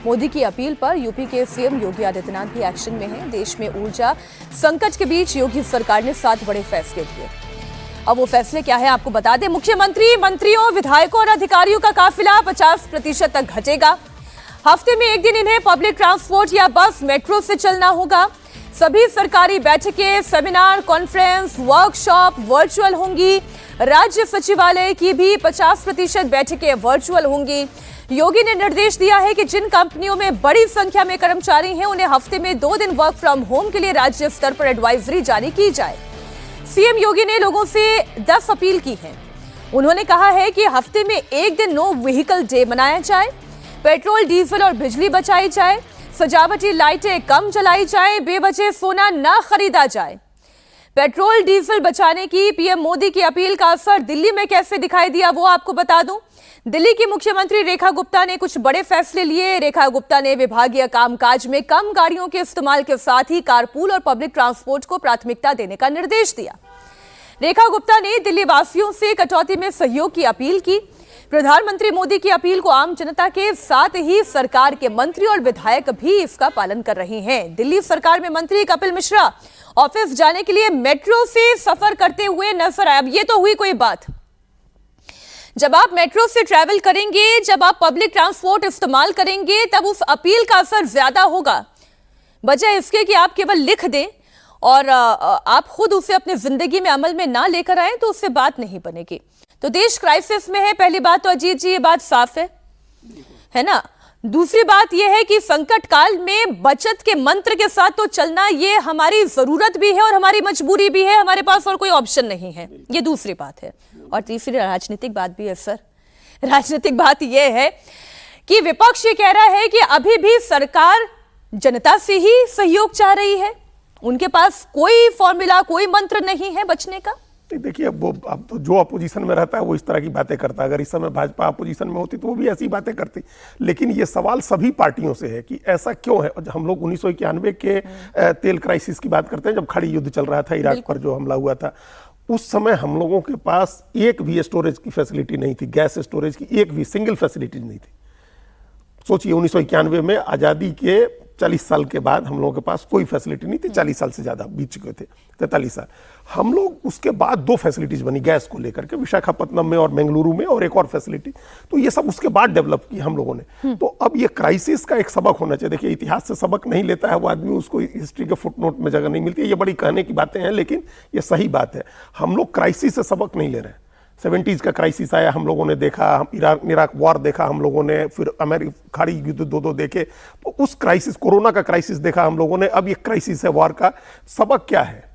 मोदी की अपील पर यूपी के सीएम योगी आदित्यनाथ भी एक्शन में हैं। देश में ऊर्जा संकट के बीच योगी सरकार ने 7 बड़े फैसले लिए। अब वो फैसले क्या है आपको बता दें। मुख्यमंत्री, मंत्रियों, विधायकों और अधिकारियों का काफिला 50% तक घटेगा। हफ्ते में एक दिन इन्हें पब्लिक ट्रांसपोर्ट या बस, मेट्रो से चलना होगा। सभी सरकारी बैठकें, सेमिनार, कॉन्फ्रेंस, वर्कशॉप वर्चुअल होंगी। राज्य सचिवालय की भी 50% बैठकें वर्चुअल होंगी। योगी ने निर्देश दिया है कि जिन कंपनियों में बड़ी संख्या में कर्मचारी हैं, उन्हें हफ्ते में 2 दिन वर्क फ्रॉम होम के लिए राज्य स्तर पर एडवाइजरी जारी की जाए। सीएम योगी ने लोगों से 10 अपील की है। उन्होंने कहा है कि हफ्ते में एक दिन नो व्हीकल डे मनाया जाए, पेट्रोल, डीजल और बिजली बचाई जाए, सजावटी लाइटें कम जलाई जाए, बेवजह सोना न खरीदा जाए। पेट्रोल डीजल बचाने की पीएम मोदी की अपील का असर दिल्ली में कैसे दिखाई दिया वो आपको बता दूं। दिल्ली की मुख्यमंत्री रेखा गुप्ता ने कुछ बड़े फैसले लिए। रेखा गुप्ता ने विभागीय कामकाज में कम गाड़ियों के इस्तेमाल के साथ ही कारपूल और पब्लिक ट्रांसपोर्ट को प्राथमिकता देने का निर्देश दिया। रेखा गुप्ता ने दिल्ली वासियों से कटौती में सहयोग की अपील की। प्रधानमंत्री मोदी की अपील को आम जनता के साथ ही सरकार के मंत्री और विधायक भी इसका पालन कर रहे हैं। दिल्ली सरकार में मंत्री कपिल मिश्रा ऑफिस जाने के लिए मेट्रो से सफर करते हुए नजर आए। अब ये तो हुई कोई बात, जब आप मेट्रो से ट्रैवल करेंगे, जब आप पब्लिक ट्रांसपोर्ट इस्तेमाल करेंगे, तब उस अपील का असर ज्यादा होगा, बजाय इसके कि आप केवल लिख दें और आप खुद उसे अपनी जिंदगी में अमल में ना लेकर आए, तो उससे बात नहीं बनेगी। तो देश क्राइसिस में है, पहली बात तो अजीत जी ये बात साफ है ना। दूसरी बात यह है कि संकट काल में बचत के मंत्र के साथ तो चलना ये हमारी जरूरत भी है और हमारी मजबूरी भी है, हमारे पास और कोई ऑप्शन नहीं है, ये दूसरी बात है। और तीसरी राजनीतिक बात भी है सर। राजनीतिक बात यह है कि विपक्ष ये कह रहा है कि अभी भी सरकार जनता से ही सहयोग चाह रही है, उनके पास कोई फॉर्मूला, कोई मंत्र नहीं है बचने का। देखिए, अब तो जो अपोजिशन में रहता है वो इस तरह की बातें करता है। अगर इस समय भाजपा अपोजिशन में होती तो वो भी ऐसी बातें करती। लेकिन ये सवाल सभी पार्टियों से है कि ऐसा क्यों है। हम लोग 1991 के तेल क्राइसिस की बात करते हैं, जब खड़ी युद्ध चल रहा था, इराक पर जो हमला हुआ था। उस समय हम लोगों के पास एक भी स्टोरेज की फैसिलिटी नहीं थी, गैस स्टोरेज की एक भी सिंगल फैसिलिटी नहीं थी। सोचिए 1991 में आज़ादी के 40 साल के बाद हम लोगों के पास कोई फैसिलिटी नहीं थी। 40 साल से ज़्यादा बीत चुके थे, 43 साल। हम लोग उसके बाद 2 फैसिलिटीज बनी गैस को लेकर के, विशाखापट्टनम में और बेंगलुरु में, और एक और फैसिलिटी। तो ये सब उसके बाद डेवलप की हम लोगों ने। तो अब ये क्राइसिस का एक सबक होना चाहिए। देखिए, इतिहास से सबक नहीं लेता है वो आदमी, उसको हिस्ट्री के फुटनोट में जगह नहीं मिलती है। ये बड़ी कहने की बातें हैं, लेकिन ये सही बात है। हम लोग क्राइसिस से सबक नहीं ले रहे हैं। 70s का क्राइसिस आया, हम लोगों ने देखा, हम इराक वॉर देखा हम लोगों ने, फिर अमेरिका खाड़ी युद्ध 2 देखे, तो उस क्राइसिस, कोरोना का क्राइसिस देखा हम लोगों ने, अब ये क्राइसिस है वॉर का। सबक क्या है?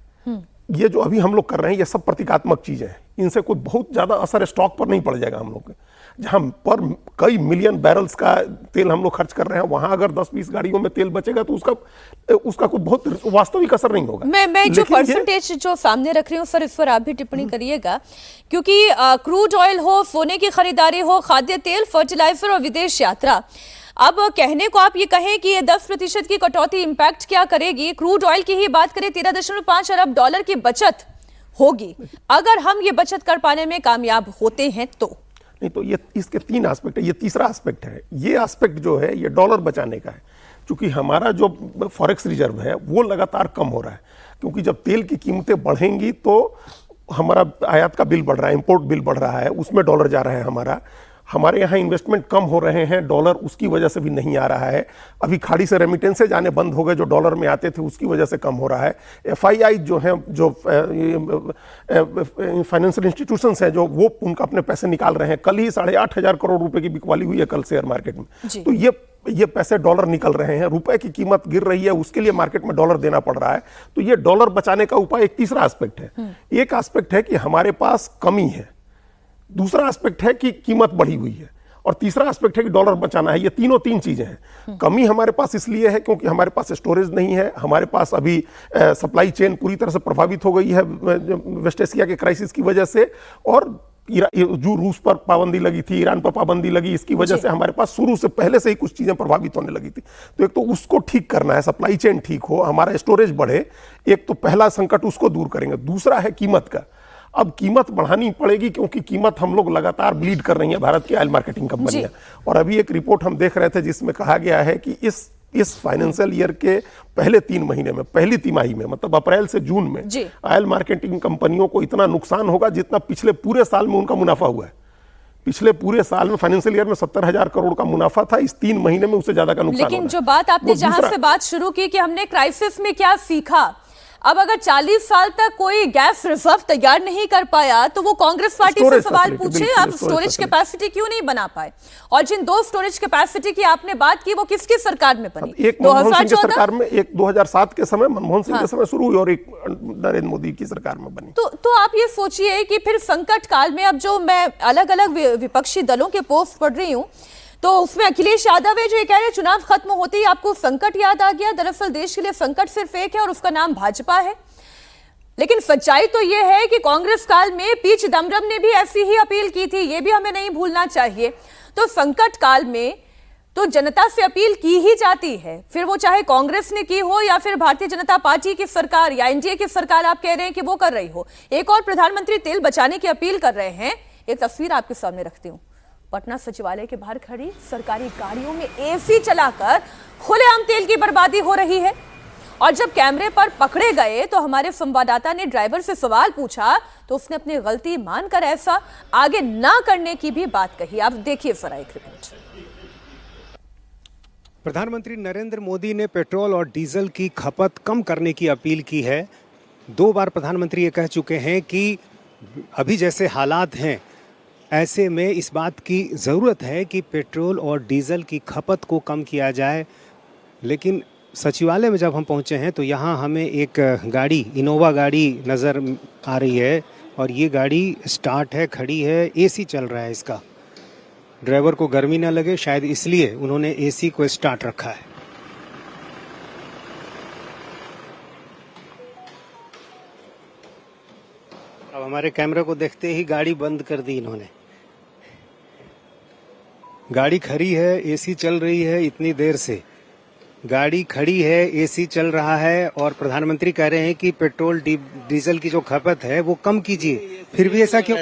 ये जो अभी हम लोग कर रहे हैं ये सब प्रतीकात्मक चीजें हैं। इनसे कोई बहुत ज्यादा असर स्टॉक पर नहीं पड़ जाएगा। हम लोग जहां पर कई मिलियन बैरल्स का तेल हम लोग खर्च कर रहे हैं, वहां अगर 10-20 गाड़ियों में तेल बचेगा तो उसका कोई बहुत वास्तविक असर नहीं होगा। मैं जो परसेंटेज जो सामने रख रही हूँ सर, इस पर आप भी टिप्पणी करिएगा, क्योंकि क्रूड ऑयल हो, सोने की खरीदारी हो, खाद्य तेल, फर्टिलाइजर और विदेश यात्रा, अब कहने को आप ये कहें कि ये 10% की कटौती इंपैक्ट क्या करेगी। क्रूड ऑयल की ही बात करें, $13.5 अरब की बचत होगी अगर हम ये बचत कर पाने में कामयाब होते हैं तो। नहीं तो ये इसके 3 एस्पेक्ट है। ये तीसरा एस्पेक्ट है। ये एस्पेक्ट जो है ये डॉलर बचाने का है, क्योंकि हमारा जो फॉरेक्स रिजर्व है वो लगातार कम हो रहा है। क्योंकि जब तेल की कीमतें बढ़ेंगी तो हमारा आयात का बिल बढ़ रहा है, इंपोर्ट बिल बढ़ रहा है, उसमें डॉलर जा रहा है। हमारे यहाँ इन्वेस्टमेंट कम हो रहे हैं, डॉलर उसकी वजह से भी नहीं आ रहा है। अभी खाड़ी से रेमिटेंसें जाने बंद हो गए, जो डॉलर में आते थे उसकी वजह से कम हो रहा है। FII जो हैं, जो फाइनेंशियल इंस्टीट्यूशंस हैं, जो वो उनका अपने पैसे निकाल रहे हैं। कल ही 8,500 करोड़ रुपए की बिकवाली हुई है कल शेयर मार्केट में। तो ये पैसे डॉलर निकल रहे हैं, रुपए की कीमत गिर रही है, उसके लिए मार्केट में डॉलर देना पड़ रहा है। तो ये डॉलर बचाने का उपाय एक तीसरा एस्पेक्ट है। एक एस्पेक्ट है कि हमारे पास कमी है, दूसरा एस्पेक्ट है कि कीमत बढ़ी हुई है, और तीसरा एस्पेक्ट है कि डॉलर बचाना है। ये तीन चीजें हैं। कमी हमारे पास इसलिए है क्योंकि हमारे पास स्टोरेज नहीं है, हमारे पास अभी सप्लाई चेन पूरी तरह से प्रभावित हो गई है वेस्ट एशिया के क्राइसिस की वजह से, और जो रूस पर पाबंदी लगी थी, ईरान पर पाबंदी लगी, इसकी वजह से हमारे पास शुरू से पहले से ही कुछ चीजें प्रभावित होने लगी थी। तो एक तो उसको ठीक करना है, सप्लाई चेन ठीक हो, हमारा स्टोरेज बढ़े। एक तो पहला संकट उसको दूर करेंगे। दूसरा है कीमत का। अब कीमत बढ़ानी पड़ेगी, क्योंकि कीमत हम लोग लगातार ब्लीड कर रही है भारत की ऑयल मार्केटिंग कंपनियां। और अभी एक रिपोर्ट हम देख रहे थे जिसमें कहा गया है कि इस फाइनेंशियल ईयर के पहले 3 महीने में, पहली तिमाही में, मतलब अप्रैल से जून में ऑयल मार्केटिंग कंपनियों को इतना नुकसान होगा जितना पिछले पूरे साल में उनका मुनाफा हुआ है। पिछले पूरे साल में फाइनेंशियल ईयर में 70,000 करोड़ का मुनाफा था, इस 3 महीने में उससे ज्यादा का नुकसान। लेकिन जो बात आपने जहां से बात शुरू की कि हमने क्राइसिस में क्या सीखा, अब अगर 40 साल तक कोई गैस रिजर्व तैयार नहीं कर पाया तो वो कांग्रेस पार्टी से सवाल पूछे आप स्टोरेज कैपेसिटी क्यों नहीं बना पाए। और जिन 2 स्टोरेज कैपेसिटी की आपने बात की वो किसकी सरकार में बनी? एक मनमोहन सिंह की सरकार में, एक 2007 के समय मनमोहन सिंह के समय शुरू हुई और एक नरेंद्र मोदी की सरकार में बनी। तो आप ये सोचिए कि फिर संकट काल में, अब जो मैं अलग अलग विपक्षी दलों के पोस्ट पढ़ रही हूँ तो उसमें अखिलेश यादव है जो ये कह रहे हैं चुनाव खत्म होते ही आपको संकट याद आ गया। दरअसल देश के लिए संकट सिर्फ एक है और उसका नाम भाजपा है। लेकिन सच्चाई तो ये है कि कांग्रेस काल में पी चिदम्बरम ने भी ऐसी ही अपील की थी, ये भी हमें नहीं भूलना चाहिए। तो संकट काल में तो जनता से अपील की ही जाती है, फिर वो चाहे कांग्रेस ने की हो या फिर भारतीय जनता पार्टी की सरकार या एनडीए की सरकार आप कह रहे हैं कि वो कर रही हो। एक और प्रधानमंत्री तेल बचाने की अपील कर रहे हैं। एक तस्वीर आपके सामने रखती हूँ। पटना सचिवालय के बाहर खड़ी सरकारी गाड़ियों में एसी चलाकर खुलेआम तेल की बर्बादी हो रही है। और जब कैमरे पर पकड़े गए तो हमारे संवाददाता ने ड्राइवर से सवाल पूछा तो उसने अपनी गलती मानकर ऐसा आगे ना करने की भी बात कही। आप देखिए जरा एक रिपोर्ट। प्रधानमंत्री नरेंद्र मोदी ने पेट्रोल और डीजल की खपत कम करने की अपील की है। 2 बार प्रधानमंत्री ये कह चुके हैं कि अभी जैसे हालात हैं ऐसे में इस बात की ज़रूरत है कि पेट्रोल और डीजल की खपत को कम किया जाए। लेकिन सचिवालय में जब हम पहुंचे हैं तो यहाँ हमें एक गाड़ी, इनोवा गाड़ी नज़र आ रही है और ये गाड़ी स्टार्ट है, खड़ी है, एसी चल रहा है इसका। ड्राइवर को गर्मी ना लगे शायद इसलिए उन्होंने एसी को स्टार्ट रखा है। अब हमारे कैमरे को देखते ही गाड़ी बंद कर दी इन्होंने। गाड़ी खड़ी है, एसी चल रही है, इतनी देर से गाड़ी खड़ी है, एसी चल रहा है और प्रधानमंत्री कह रहे हैं कि पेट्रोल डीजल की जो खपत है वो कम कीजिए। फिर भी ऐसा क्यों?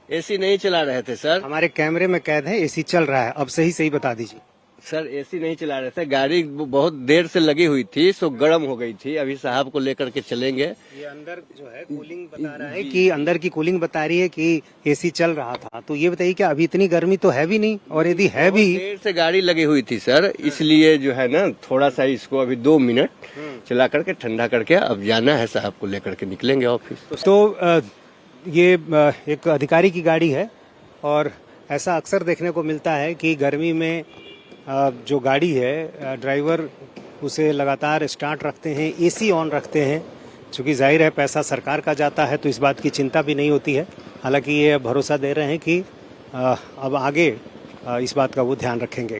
एसी नहीं चला रहे थे सर। हमारे कैमरे में कैद है, एसी चल रहा है। अब सही बता दीजिए। सर एसी नहीं चला रहे थे, गाड़ी बहुत देर से लगी हुई थी, सो गर्म हो गई थी। अभी साहब को लेकर के चलेंगे। ये अंदर जो है कूलिंग बता रहा है कि अंदर की कूलिंग बता रही है कि एसी चल रहा था। तो ये बताइए कि अभी इतनी गर्मी तो है भी नहीं, और यदि है भी, देर से गाड़ी लगी हुई थी सर, इसलिए जो है ना थोड़ा सा इसको अभी 2 मिनट चला करके ठंडा करके अब जाना है, साहब को लेकर के निकलेंगे ऑफिस। तो ये एक अधिकारी की गाड़ी है और ऐसा अक्सर देखने को मिलता है कि गर्मी में जो गाड़ी है ड्राइवर उसे लगातार स्टार्ट रखते हैं, एसी ऑन रखते हैं। चूँकि जाहिर है पैसा सरकार का जाता है तो इस बात की चिंता भी नहीं होती है। हालांकि ये भरोसा दे रहे हैं कि अब आगे इस बात का वो ध्यान रखेंगे।